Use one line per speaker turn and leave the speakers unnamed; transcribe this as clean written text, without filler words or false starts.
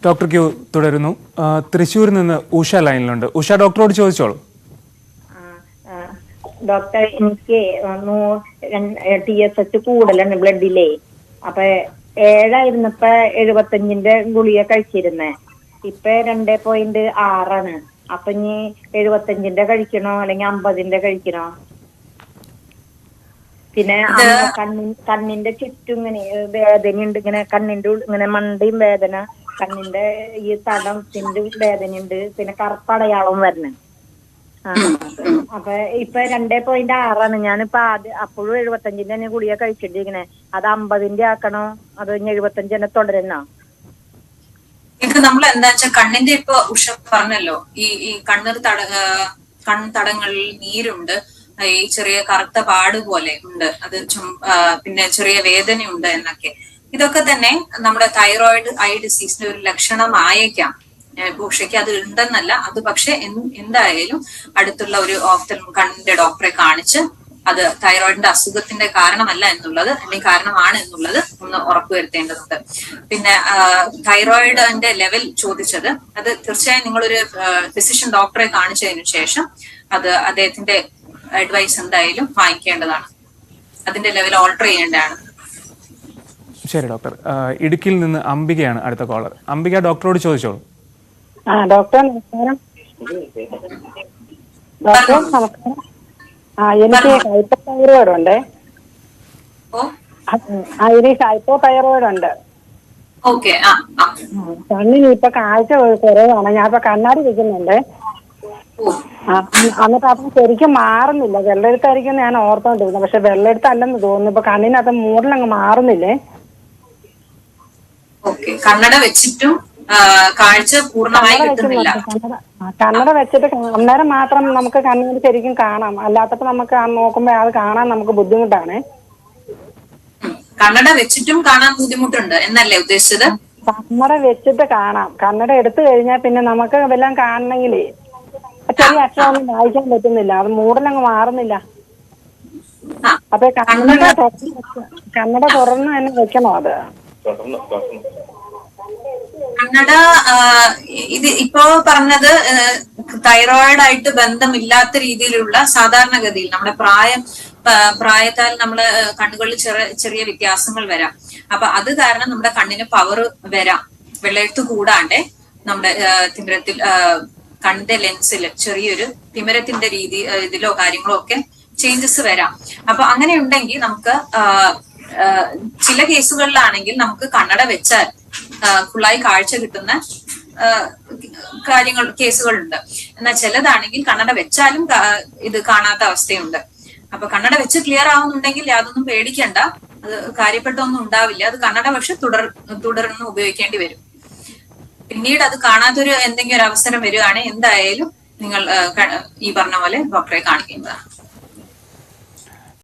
Doctor Q തുടരുന്നു. തൃശ്ശൂരിൽ നിന്ന് ഉഷ ലൈനിലുണ്ട്. ഉഷ, ഡോക്ടറോട് ചോദിച്ചോളൂ.
ഡോക്ടർ, എനിക്ക് TSH കൂടുതലാണ് ബ്ലഡിലെ. അപ്പൊ 7 75ന്റെ ഗുളിക കഴിച്ചിരുന്നേ. ഇപ്പൊ 2.6. അപ്പൊ ഇനി 75ന്റെ കഴിക്കണോ അല്ലെങ്കിൽ 50ന്റെ കഴിക്കണോ? പിന്നെ കണ്ണിന്റെ ചുറ്റും ഇങ്ങനെ വേദനയുണ്ട്, ഇങ്ങനെ കണ്ണിന്റെ ഇങ്ങനെ മണ്ടയും വേദന, കണ്ണിന്റെ ഈ തടത്തിന്റെ വേദനയുണ്ട്, പിന്നെ കറുപ്പടയാളവും വരണേ. അപ്പൊ ഇപ്പൊ 2.6. ഞാനിപ്പോ അപ്പോഴും 75ന്റെ തന്നെ ഗുളിക കഴിച്ചിട്ടിരിക്കണേ. അത് 50ന്റെ ആക്കണോ അതോ 75 തന്നെ തുടരുന്നോ?
ഇത് നമ്മൾ എന്താ വെച്ചാൽ കണ്ണിന്റെ ഇപ്പൊ ഉഷ പറഞ്ഞല്ലോ, ഈ കൺതടങ്ങളിൽ നീരുണ്ട്, ഈ ചെറിയ കറുത്ത പാട് പോലെ ഉണ്ട്, അത് പിന്നെ ചെറിയ വേദനയുണ്ട് എന്നൊക്കെ. ഇതൊക്കെ തന്നെ നമ്മുടെ തൈറോയിഡ് ഐ ഡിസീസിന്റെ ഒരു ലക്ഷണമായേക്കാം. ഉഷയ്ക്ക് അത് ഉണ്ടെന്നല്ല, അത് പക്ഷെ എന്തായാലും അടുത്തുള്ള ഒരു കണ്ണിന്റെ ഡോക്ടറെ കാണിച്ച് അത് തൈറോയിഡിന്റെ അസുഖത്തിന്റെ കാരണമല്ല എന്നുള്ളത്, അല്ലെങ്കിൽ കാരണമാണ് എന്നുള്ളത് ഒന്ന് ഉറപ്പുവരുത്തേണ്ടതുണ്ട്. പിന്നെ തൈറോയിഡിന്റെ ലെവൽ ചോദിച്ചത്, അത് തീർച്ചയായും നിങ്ങളൊരു ഫിസിഷ്യൻ ഡോക്ടറെ കാണിച്ചതിനു ശേഷം അത് അദ്ദേഹത്തിന്റെ അഡ്വൈസ് എന്തായാലും വാങ്ങിക്കേണ്ടതാണ്. അതിന്റെ ലെവൽ ഓൾട്ടർ ചെയ്യേണ്ടതാണ്.
ശരി ഡോക്ടർ. ഇടുക്കിയിൽ നിന്ന് അംബികയാണ് അടുത്ത കോളർ. അംബിക, ഡോക്ടറോട് ചോദിച്ചോളൂ.
ഡോക്ടർ നമസ്കാരം. ഡോക്ടർ നമസ്കാരം. എനിക്ക് ഹൈപ്പോതൈറോയിഡ് ഉണ്ട്. എനിക്ക് ഹൈപ്പോതൈറോയിഡ് ഉണ്ട്. കണ്ണിന് ഇപ്പൊ കാഴ്ച കുറവാണ്. ഞാൻ ഇപ്പൊ കണ്ണാടി വെക്കുന്നുണ്ട്. എന്നിട്ട് അപ്പം ശരിക്കും മാറുന്നില്ല. വെള്ളെടുത്തായിരിക്കും ഞാൻ ഓർത്തോണ്ടിരുന്നത്, പക്ഷെ വെള്ളെടുത്തല്ലെന്ന് തോന്നുന്നു. ഇപ്പൊ കണ്ണിനകത്ത് മൂടലങ്ങ് മാറുന്നില്ലേ?
കണ്ണട വെച്ചിട്ടും കാഴ്ച പൂർണ്ണമായി കിട്ടുന്നില്ല.
കണ്ണട വെച്ചിട്ട് അന്നേരം മാത്രം നമുക്ക് കണ്ണിന് ശരിക്കും കാണാം, അല്ലാത്തപ്പോ നമുക്ക് നോക്കുമ്പോ അത് കാണാൻ നമുക്ക് ബുദ്ധിമുട്ടാണ്.
കണ്ണട വെച്ചിട്ടും കാണാൻ ബുദ്ധിമുട്ടുണ്ട് എന്നല്ലേ ഉദ്ദേശിച്ചത്?
കണ്ണട വെച്ചിട്ട് കാണാം. കണ്ണട എടുത്തു കഴിഞ്ഞാൽ പിന്നെ നമുക്ക് വല്ലതും കാണണമെങ്കിലേ ചെറിയ അക്ഷരമൊന്നും വായിക്കാൻ പറ്റുന്നില്ല, അത് മൂടലങ്ങ് മാറുന്നില്ല. അപ്പൊ കണ്ണട തുറന്ന് തന്നെ വെക്കണോ? അത്
കണ്ണട ഇത് ഇപ്പോ പറഞ്ഞത് തൈറോയിഡായിട്ട് ബന്ധമില്ലാത്ത രീതിയിലുള്ള സാധാരണഗതിയിൽ നമ്മുടെ പ്രായത്താൽ നമ്മള് കണ്ണുകളിൽ ചെറിയ വ്യത്യാസങ്ങൾ വരാം. അപ്പൊ അത് കാരണം നമ്മുടെ കണ്ണിന് പവർ വരാം. വെള്ളെഴുത്ത് കൂടാണ്ട് നമ്മുടെ തിമിരത്തിൽ കണ്ണിന്റെ ലെൻസിൽ ചെറിയൊരു തിമിരത്തിന്റെ ഇതിലോ കാര്യങ്ങളോ ഒക്കെ ചേഞ്ചസ് വരാം. അപ്പൊ അങ്ങനെ ഉണ്ടെങ്കിൽ നമുക്ക് ചില കേസുകളിലാണെങ്കിൽ നമുക്ക് കണ്ണട വെച്ചാൽ ഫുള്ളായി കാഴ്ച കിട്ടുന്ന കേസുകളുണ്ട്. എന്നാൽ ചിലതാണെങ്കിൽ കണ്ണട വെച്ചാലും ഇത് കാണാത്ത അവസ്ഥയുണ്ട്. അപ്പൊ കണ്ണട വെച്ച് ക്ലിയർ ആവുന്നുണ്ടെങ്കിൽ യാതൊന്നും പേടിക്കണ്ട, അത് കാര്യപ്പെട്ടൊന്നും ഉണ്ടാവില്ല. അത് കണ്ണട പക്ഷെ തുടർന്ന് ഉപയോഗിക്കേണ്ടി വരും. പിന്നീട് അത് കാണാത്തൊരു എന്തെങ്കിലും ഒരു അവസരം വരികയാണെങ്കിൽ എന്തായാലും നിങ്ങൾ ഈ പറഞ്ഞ പോലെ ഡോക്ടറെ കാണിക്കേണ്ടതാണ്.